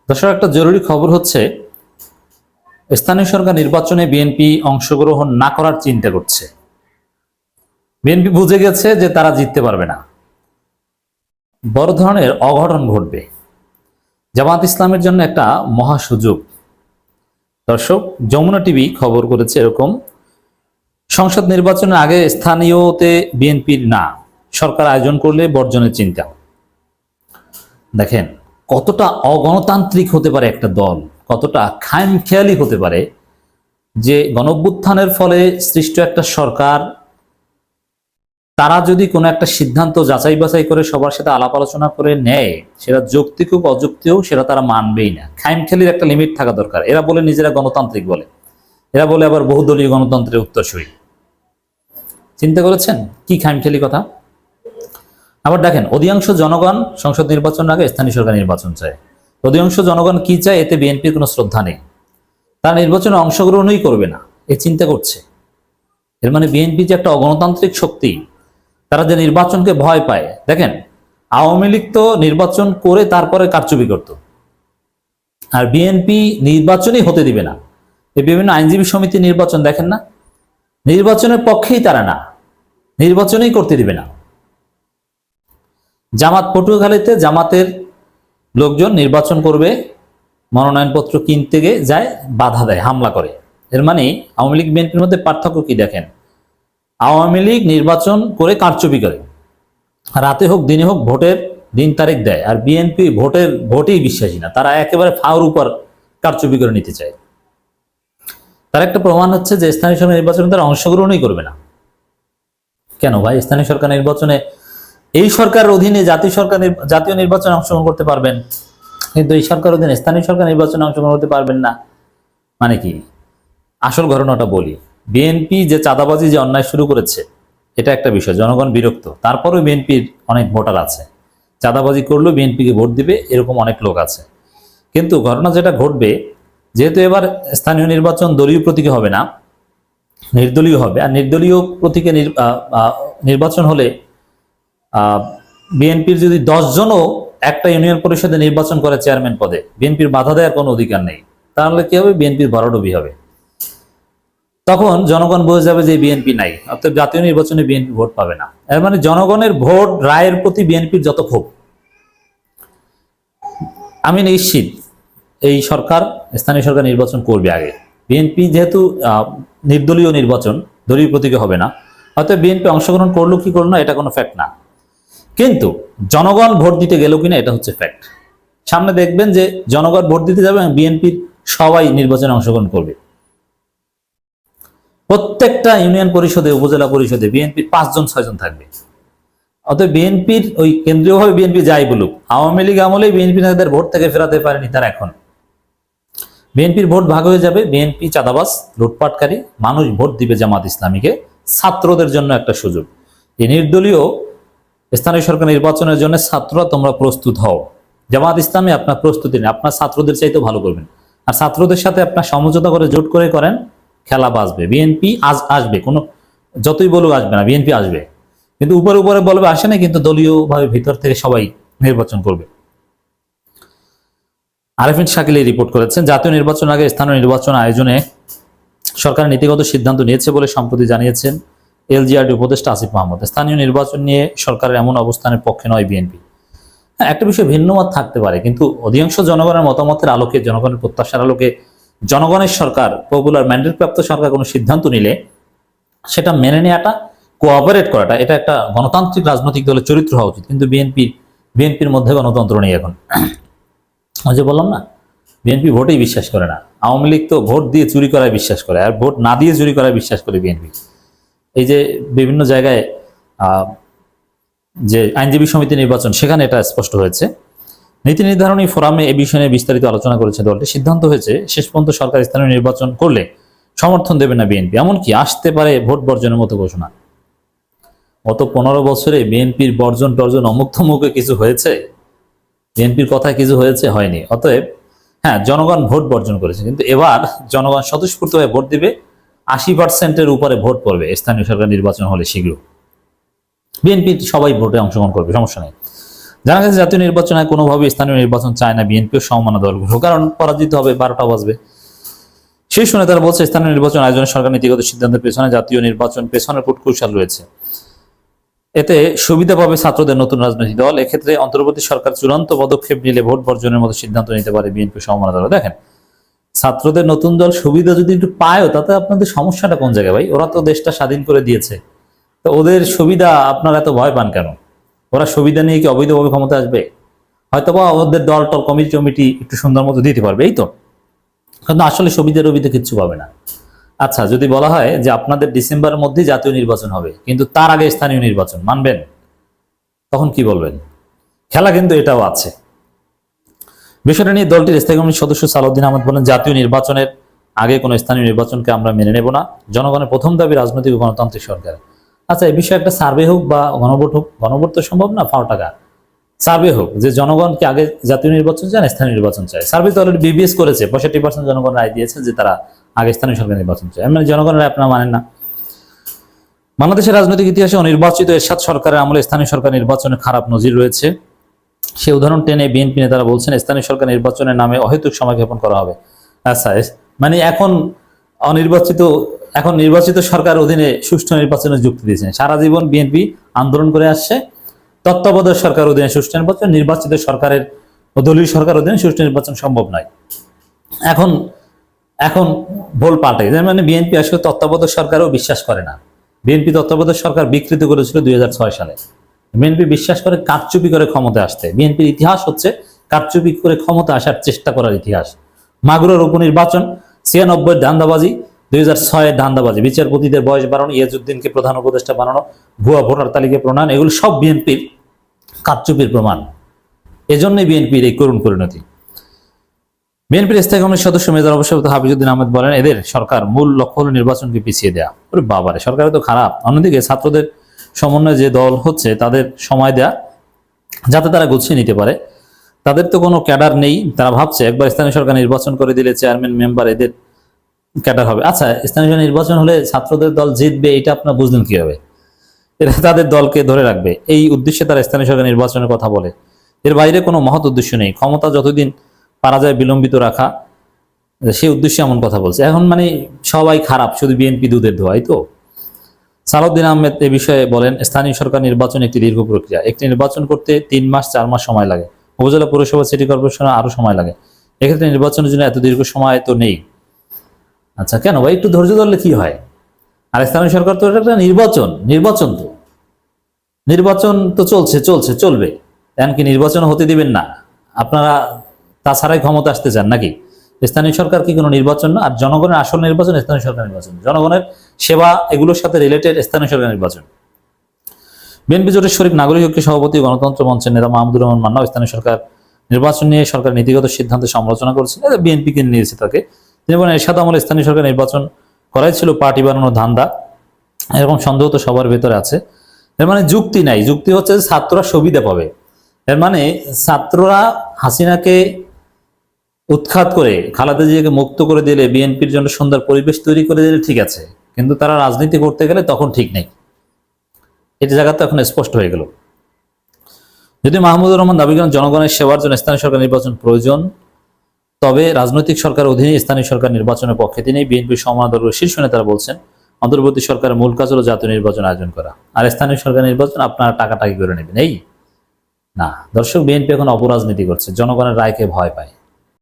দর্শক, একটা জরুরি খবর হচ্ছে স্থানীয় সরকার নির্বাচনে বিএনপি অংশগ্রহণ না করার চিন্তা করছে। বিএনপি বুঝে গেছে যে তারা জিততে পারবে না, বড় ধরনের অঘটন ঘটবে। জামাত ইসলামের জন্য একটা মহা সুযোগ। দর্শক, যমুনা টিভি খবর করেছে এরকম, সংসদ নির্বাচনের আগে স্থানীয়তে বিএনপির না, সরকার আয়োজন করলে বর্জনের চিন্তা। দেখেন কতটা অগণতান্ত্রিক হতে পারে একটা দল, কতটা খামখেয়ালি হতে পারে যে গণঅভ্যুত্থানের ফলে সৃষ্ট একটা সরকার তারা যদি কোনো একটা সিদ্ধান্ত যাচাই বাছাই করে সবার সাথে আলাপ আলোচনা করে নেয়, সেটা যৌক্তিক হোক অযৌক্তিক হোক, সেটা তারা মানবেই না। খামখেয়ালির একটা লিমিট থাকা দরকার। এরা বলে নিজেরা গণতান্ত্রিক বলে, এরা বলে আবার বহুদলীয় গণতন্ত্রের উত্তরসূরি। চিন্তা করেছেন কি খামখেয়ালি কথা? আবার দেখেন, অধিকাংশ জনগণ সংসদ নির্বাচন আগে স্থানীয় সরকার নির্বাচন চায়। অধিকাংশ জনগণ কি চায়? এতে বিএনপির কোনো শ্রদ্ধা নেই, তারা নির্বাচনে অংশগ্রহণই করবে না, এ চিন্তা করছে। এর মানে বিএনপি যে একটা অগণতান্ত্রিক শক্তি, তারা যে নির্বাচনকে ভয় পায়। দেখেন, আওয়ামী লীগ তো নির্বাচন করে তারপরে কারচুপি করত, আর বিএনপি নির্বাচনই হতে দিবে না। এই বিভিন্ন আইনজীবী সমিতি নির্বাচন দেখেন না, নির্বাচনের পক্ষেই তারা না, নির্বাচনই করতে দিবে না। জামাত পটুয়াখালীতে জামাতের লোকজন নির্বাচন করবে, মনোনয়নপত্র কিনতে গিয়ে যায়, বাধা দেয়, হামলা করে। এর মানে আওয়ামী লীগ বিএনপির মধ্যে পার্থক্য কি দেখেন? আওয়ামী লীগ নির্বাচন করে কারচুপি করে, রাতে হোক দিনে হোক ভোটের দিন তারিখ দেয়, আর বিএনপি ভোটেই বিশ্বাসী না, তারা একেবারে ফাওয়ার উপর কারচুপি করে নিতে চায়। তার একটা প্রমাণ হচ্ছে যে স্থানীয় সরকার নির্বাচনে তারা অংশগ্রহণই করবে না। কেন ভাই? স্থানীয় সরকার নির্বাচনে এই সরকারের অধীনে জাতীয় নির্বাচনে অংশগ্রহণ করতে পারবেন, কিন্তু এই সরকার অধীনে স্থানীয় সরকার নির্বাচনে অংশগ্রহণ করতে পারবেন না। মানে কি? আসল ঘটনাটা বলি, বিএনপি যে চাঁদাবাজি যে অন্যায় শুরু করেছে, এটা একটা বিষয়, জনগণ বিরক্ত। তারপরেও বিএনপির অনেক ভোটার আছে, চাঁদাবাজি করলেও বিএনপিকে ভোট দিবে, এরকম অনেক লোক আছে। কিন্তু ঘটনা যেটা ঘটবে, যেহেতু এবার স্থানীয় নির্বাচন দলীয় প্রতীকে হবে না, নির্দলীয় হবে, আর নির্দলীয় প্রতীকে নির্বাচন হলে বিএনপির যদি 10 জনও একটা ইউনিয়ন পরিষদে নির্বাচন করে চেয়ারম্যান পদে, বিএনপির বাধা দেওয়ার কোনো অধিকার নেই। তাহলে কি হবে? বিএনপির ভরাডুবি হবে। তখন জনগণ বুঝে যাবে যে বিএনপি নাই, অর্থাৎ জাতীয় নির্বাচনে বিএনপি ভোট পাবে না। এর মানে জনগণের ভোট রায়ের প্রতি বিএনপির যত ক্ষোভ। আমি নিশ্চিত এই সরকার স্থানীয় সরকার নির্বাচন করবে আগে। বিএনপি যেহেতু নির্দলীয় নির্বাচন, দলীয় প্রতীকে হবে না, হয়তো বিএনপি অংশগ্রহণ করলো কি করলো না এটা কোনো ফ্যাক্ট না, কিন্তু জনগণ ভোট দিতে গেল কিনা এটা হচ্ছে ফ্যাক্ট। সামনে দেখবেন যে জনগণ ভোট দিতে যাবে এবং বিএনপির সবাই নির্বাচনে অংশগ্রহণ করবে। প্রত্যেকটা ইউনিয়ন পরিষদে, উপজেলা পরিষদে বিএনপির 5 জন 6 জন থাকবে। অতএব বিএনপির ওই কেন্দ্রীয়ভাবে বিএনপি যাই বলুক, আওয়ামী লীগ আমলে বিএনপি নেতাদের ভোট থেকে ফেরাতে পারেনি তারা, এখন বিএনপির ভোট ভাগ হয়ে যাবে। বিএনপি চাঁদাবাজ, লুটপাটকারী, মানুষ ভোট দিবে জামাত ইসলামীকে। ছাত্রদের জন্য একটা সুযোগ, এই নির্দলীয় স্থানীয় সরকার নির্বাচনের জন্য ছাত্ররা তোমরা প্রস্তুত হও। জামাত ইসলামী আপনার প্রস্তুতি নেই, আপনার ছাত্রদের চাইতেও ভালো করবেন, আর ছাত্রদের সাথে আপনার সমঝোতা করে জোট করে করেন, খেলা বাঁচবে। বিএনপি আসবে, কোনো যতই বলুক আসবে না, বিএনপি আসবে, কিন্তু উপরে উপরে বলবে আসে না, কিন্তু দলীয়ভাবে ভিতর থেকে সবাই নির্বাচন করবে। আরেফিন শাকিল রিপোর্ট করেছেন, জাতীয় নির্বাচন আগে স্থানীয় নির্বাচন আয়োজনে সরকার নীতিগত সিদ্ধান্ত নিয়েছে বলে সম্প্রতি জানিয়েছেন এলজিআরডি উপদেষ্টা আসিফ মাহমুদ। স্থানীয় নির্বাচন নিয়ে সরকারের এমন অবস্থানের পক্ষে নয় বিএনপি। হ্যাঁ, একটা বিষয় ভিন্ন মত থাকতে পারে, কিন্তু অধিকাংশ জনগণের মতামতের আলোকে, জনগণের প্রত্যাশার আলোকে জনগণের সরকার, পপুলার ম্যান্ডেট প্রাপ্ত সরকার কোনো সিদ্ধান্ত নিলে সেটা মেনে নেওয়াটা, কোঅপারেট করাটা, এটা একটা গণতান্ত্রিক রাজনৈতিক দলের চরিত্র হওয়া উচিত। কিন্তু বিএনপির মধ্যে গণতন্ত্র নেই এখন। ওই যে বললাম না, বিএনপি ভোটেই বিশ্বাস করে না। আওয়ামী লীগ তো ভোট দিয়ে চুরি করায় বিশ্বাস করে, আর ভোট না দিয়ে চুরি করায় বিশ্বাস করে বিএনপি। এই যে বিভিন্ন জায়গায় যে আইনজীবী সমিতি নির্বাচন, সেখানে এটা স্পষ্ট হয়েছে। নীতি নির্ধারণী ফোরামে এ বিষয়ে নিয়ে বিস্তারিত আলোচনা করেছে দলটি। সিদ্ধান্ত হয়েছে শেষ পর্যন্ত সরকার স্থানীয় নির্বাচন করলে সমর্থন দেবে না বিএনপি, এমনকি আসতে পারে ভোট বর্জনের মতো ঘোষণা। গত 15 বছরে বিএনপির বর্জন টর্জন অমুক থমুকে কিছু হয়েছে? বিএনপির কথায় কিছু হয়েছে? হয়নি। অতএব হ্যাঁ, জনগণ ভোট বর্জন করেছে, কিন্তু এবার জনগণ স্বতঃস্ফূর্তভাবে ভোট দিবে। 80% উপরে ভোট পড়বে স্থানীয় সরকার নির্বাচন হলে শীঘ্র। বিএনপি সবাই ভোটে অংশগ্রহণ করবে, সমস্যা নেই। জানা গেছে জাতীয় নির্বাচনে কোনোভাবে স্থানীয় নির্বাচন চায় না বিএনপিও সমমনা দলগুলো, কারণ পরাজিত হবে, 12টা বাজবে। সেই শুনে তারা বলছে স্থানীয় নির্বাচন আয়োজনের সরকার নীতিগত সিদ্ধান্তের পেছনে জাতীয় নির্বাচন পেছনের কূটকৌশল রয়েছে, এতে সুবিধা পাবে ছাত্রদের নতুন রাজনৈতিক দল। এক্ষেত্রে অন্তর্বর্তী সরকার চূড়ান্ত পদক্ষেপ নিলে ভোট বর্জনের মতো সিদ্ধান্ত নিতে পারে বিএনপি সমমনা দল। দেখেন, ছাত্রদের নতুন দল সুবিধা যদি একটু পায়ও, তাতে আপনাদের সমস্যাটা কোন জায়গায় ভাই? ওরা তো দেশটা স্বাধীন করে দিয়েছে, তো ওদের সুবিধা আপনারা এত ভয় পান কেন? ওরা সুবিধা নিয়ে কি অবৈধভাবে ক্ষমতা আসবে? হয়তোবা ওদের দল টল কমিটি একটু সুন্দর মতো দিতে পারবে, এই তো, কিন্তু আসলে সুবিধা রবিতে কিচ্ছু পাবে না। আচ্ছা, যদি বলা হয় যে আপনাদের ডিসেম্বরের মধ্যেই জাতীয় নির্বাচন হবে, কিন্তু তার আগে স্থানীয় নির্বাচন, মানবেন? তখন কি বলবেন? খেলা কিন্তু এটাও আছে। বিষয়টা নিয়ে দলটির স্থায়ী কমিটির সদস্য সালাউদ্দিন আহমেদ বলেন, জাতীয় নির্বাচনের আগে কোনো স্থানীয় নির্বাচনকে আমরা মেনে নেব না। জনগণের প্রথম দাবি রাজনৈতিক ও গণতান্ত্রিক সরকার। আচ্ছা, এই বিষয়ে একটা সার্ভে হোক বা গণভোট হোক, গণভোট তো সম্ভব না, ফাও টাকা, সার্ভে হোক যে জনগণকে আগে জাতীয় নির্বাচন চায় না স্থানীয় নির্বাচন চায়। সার্ভে তো অলরেডি বিবিএস করেছে, 65% জনগণ রায় দিয়েছে যে তারা আগে স্থানীয় সরকার নির্বাচন চায়। মানে জনগণের রায় আপনারা মানেন না। বাংলাদেশের রাজনৈতিক ইতিহাসে অনির্বাচিত এরশাদ সরকারের আমলে স্থানীয় সরকার নির্বাচনে খারাপ নজির রয়েছে। সে উদাহরণ টেনে বিএনপি নেতারা বলছেন স্থানীয় সরকার নির্বাচনের নামে অহেতুক সময় ক্ষেপণ করা হবে। আচ্ছা, মানে এখন নির্বাচিত সরকার অধীনে সুষ্ঠু নির্বাচনের যুক্তি দিয়েছেন। সারা জীবন বিএনপি আন্দোলন করে আসছে তত্ত্বাবধায়ক সরকার অধীনে সুষ্ঠু নির্বাচন, নির্বাচিত সরকারের দলীয় সরকার অধীনে সুষ্ঠু নির্বাচন সম্ভব নয়। এখন ভোল পাল্টে, মানে বিএনপি আসলে তত্ত্বাবধায়ক সরকারও বিশ্বাস করে না। বিএনপি তত্ত্বাবধায়ক সরকার বিকৃত করেছিল 2006 সালে। বিএনপি বিশ্বাস করে কারচুপি করে ক্ষমতা আসতে। বিএনপির ইতিহাস হচ্ছে কারচুপি করে ক্ষমতা আসার চেষ্টা করার ইতিহাস। মাগুরার উপনির্বাচন, 96 ধান্দাবাজি, 2006 ধান্দাবাজি, বিচারপতিদের বয়স বাড়ানো, ইয়াজউদ্দিনকে প্রধান উপদেষ্টা বানানো, ভুয়া ভোটার তালিকা প্রণয়ন, এগুলো সব বিএনপির কারচুপির প্রমাণ। এজন্যই বিএনপির এই করুণ পরিণতি। বিএনপির স্থায়ী কমিটির সদস্য মেজর অবসরপ্রাপ্ত হাফিজউদ্দিন আহমেদ বলেন, এদের সরকার মূল লক্ষ্য হলো নির্বাচনকে পিছিয়ে দেয়া। ওরে বাবারে, সরকারে তো খারাপ। অন্যদিকে ছাত্রদের সমন্বয়ে যে দল হচ্ছে তাদের সময় দেয়া, যাতে তারা গুছিয়ে নিতে পারে। তাদের তো কোনো ক্যাডার নেই, তারা ভাবছে একবার স্থানীয় সরকার নির্বাচন করে দিলে চেয়ারম্যান মেম্বার এদের ক্যাডার হবে। আচ্ছা, স্থানীয় নির্বাচন হলে ছাত্রদের দল জিতবে, এটা আপনারা বুঝলেন কিভাবে? এরা তাদের দলকে ধরে রাখবে, এই উদ্দেশ্যে তারা স্থানীয় সরকার নির্বাচনের কথা বলে। এর বাইরে কোনো মহৎ উদ্দেশ্য নেই। ক্ষমতা যতদিন পারা যায় বিলম্বিত রাখা, সেই উদ্দেশ্যে এমন কথা বলছে। এখন মানে সবাই খারাপ, শুধু বিএনপি দুধের ধোয়াই তো। সালাউদ্দিন আহমেদ এ বিষয়ে বলেন, স্থানীয় সরকার নির্বাচন একটি দীর্ঘ প্রক্রিয়া। একটি নির্বাচন করতে 3 মাস 4 মাস সময় লাগে। উপজেলা, পৌরসভা, সিটি কর্পোরেশনে আরো সময় লাগে। এক্ষেত্রে নির্বাচনের জন্য এত দীর্ঘ সময় তো নেই। আচ্ছা, কেন ভাই? একটু ধৈর্য ধরলে কি হয়? আর স্থানীয় সরকার তো একটা নির্বাচন তো চলবে। এমনকি নির্বাচন হতে দিবেন না আপনারা? তাছাড়াই ক্ষমতা আসতে চান নাকি? স্থানীয় সরকার কি কোনো নির্বাচন না? আর জনগণের আসল নির্বাচন স্থানীয় সরকার নির্বাচন, জনগণের সেবা এগুলোর সাথে রিলেটেড স্থানীয় সরকার নির্বাচন। বিএনপি জোটের শরিক নাগরিক ঐক্যের সভাপতি গণতন্ত্র মঞ্চের নেতা মাহমুদুর রহমান মান্না স্থানীয় সরকার নির্বাচন নিয়ে সরকার নীতিগত সিদ্ধান্তে সমালোচনা করেছেন। বিএনপিকে নিয়েছে তাকে। তিনি বলেন, এরশাদ আমলে স্থানীয় সরকার নির্বাচন করাই ছিল পার্টি বানানোর ধান্দা। এরকম সন্দেহ তো সবার ভেতরে আছে। এর মানে যুক্তি নাই। যুক্তি হচ্ছে যে ছাত্ররা সুবিধা পাবে। এর মানে ছাত্ররা হাসিনাকে উৎখাত করে খালেদা জিয়াকে মুক্ত করে দিলে, বিএনপির জন্য সুন্দর পরিবেশ তৈরি করে দিলে ঠিক আছে, কিন্তু তারা রাজনীতি করতে গেলে তখন ঠিক নেই। এই জায়গা তো এখন স্পষ্ট হয়ে গেল। যদি মাহমুদুর রহমান দাবি করেন জনগণের সেবার জন্য স্থানীয় সরকার নির্বাচন প্রয়োজন, তবে রাজনৈতিক সরকার অধীনে স্থানীয় সরকার নির্বাচনের পক্ষে তিনি বিএনপির সমমনা দলের শীর্ষ নেতারা বলছেন, অন্তর্বর্তী সরকারের মূল কাজ হলো জাতীয় নির্বাচন আয়োজন করা, আর স্থানীয় সরকার নির্বাচন আপনারা টাকাটাকি করে নেবেন। এই না দর্শক, বিএনপি এখন অপরাজনীতি করছে, জনগণের রায়কে ভয় পায়।